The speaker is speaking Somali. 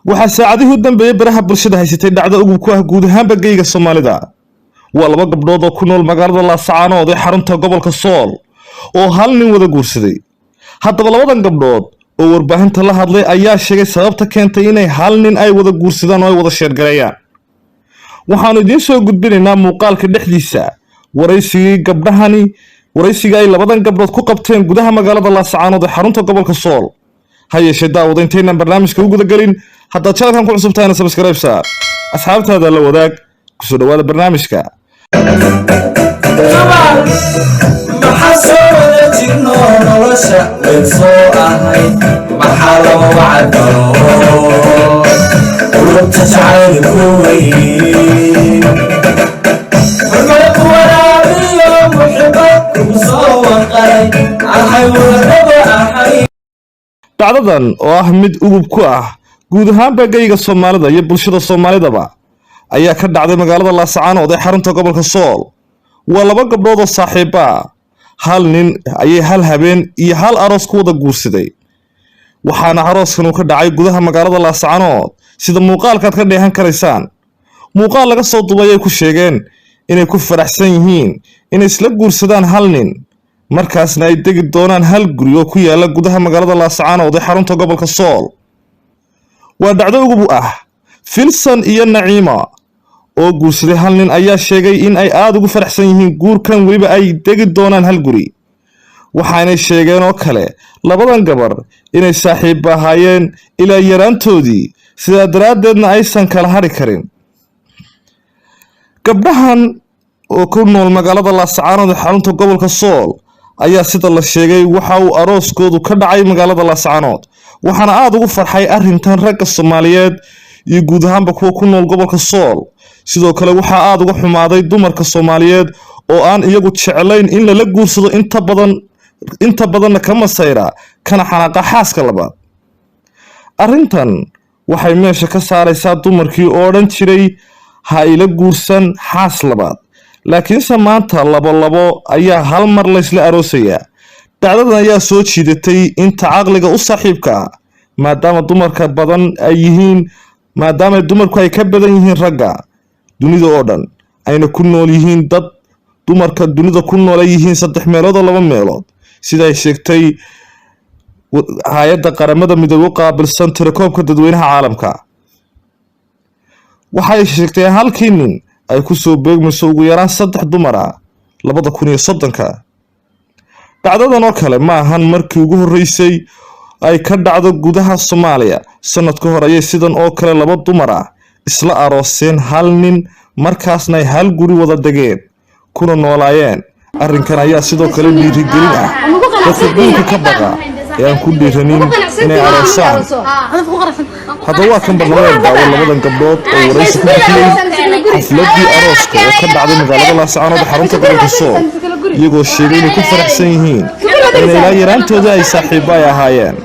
waxaa saacadihii u dambeeyay baraha bulshada haysatay dhacdo ugu ku ah guud ahaanba geyga Soomaalida. waa laba gabdhood oo ku nool magaalada Laascaanood ee xarunta gobolka Sool oo hal nin wada guursaday. haddaba labadan gabdhood oo warbaahinta la hadlay ayaa sheegay sababta keentay inay hal nin ay wada guursadaan oo ay wada sheergareeyaan. waxaanu idiin soo gudbinaynaa muuqaalka dhexdiisa waraysiga ay labadan gabdhood ku qabteen gudaha magaalada Laascaanood ee xarunta gobolka Sool. ha yeeshee daawada intaynan barnaamijka u guda galin haddaad channelkan ku cusub tahayna subscribe saar, asxaabtaada la wadaag, kusoo dhawaada barnaamijka. dhacdadan oo ah mid ugub ku ah guud ahaanba geyga Soomaalida iyo bulshada Soomaalidaba ayaa ka dhacday magaalada Laascaanood ee xarunta gobolka Sool. waa laba gabdhood oo saaxiib ah, hal nin ayay hal habeen iyo hal aroos ku wada guursaday. waxaana arooskan uu ka dhacay gudaha magaalada Laascaanood sida muuqaalkaad ka dheehan karaysaan. muuqaal laga soo duubay ay ku sheegeen inay ku faraxsan yihiin inay isla guursadaan hal nin, markaasna ay degi doonaan hal guri oo ku yaala gudaha magaalada Laascaanood ee xarunta gobolka Sool. waa dhacdo ugu ah Filsan iyo Naciima oo guursaday hal nin ayaa sheegay in ay aad ugu faraxsan yihiin guurkan, weliba ay degi doonaan hal guri. waxaanay sheegeen oo kale labadan gabar inay saaxiib ahaayeen ilaa yaraantoodii, sidaa daraaddeedna aysan kala hari karin. gabdhahan oo ku nool magaalada Laascaanood ee xarunta gobolka Sool ayaa sida la sheegay waxa uu arooskoodu ka dhacay magaalada Laascaanood, waxaana aad ugu farxay arrintan ragga Soomaaliyeed iyo guud ahaanba kuwa ku nool gobolka Sool. sidoo kale waxaa aad uga xumaaday dumarka Soomaaliyeed oo aan iyagu jeclayn in lala guursado inta badanna ka masayra kana xanaaqa xaaska labaad. arrintan waxay meesha ka saaraysaa dumarkii oo odhan jiray ha ila guursan xaas labaad, laakiinse maanta labo ayaa hal mar laysla aroosayaa. dhacdadan ayaa soo jiidatay inta caqliga u saaxiibka ah, maadaama dumarku ay ka badan yihiin ragga dunida oo dhan, ayna ku nool yihiin dad dumarka dunida ku nool ay yihiin 3 meelood oo 2 meelood, sida ay sheegtay hay'adda qaramada midoobay qaabilsan tirakoobka dadweynaha caalamka. waxay sheegtay halkii nin ay ku soo beegmayso ugu yaraan 3 dumar ah 2030. dhacdadan oo kale ma ahan markii ugu horeysay ay ka dhacdo gudaha Soomaaliya. sanad ka hor ayay sidan oo kale 2 dumar ah isla arooseen hal nin, markaasna ay hal guri wada degeen kuna noolaayeen. arrinkan ayaa sidoo kale dhiirigelin ah dadka guurka ka baqa ee aan ku dhiiranin inay aroosaan. haddaba waa kan barnaamij daawo labadan gabdhood oo waraysi ku bixiyay xafladii arooska oo ka dhacday magaalada Laascaanood ee xarunta gobolka Sool, iyagoo sheegay inay ku faraxsan yihiin in ilaa yaraantooda ay saaxiibo ay ahaayeen.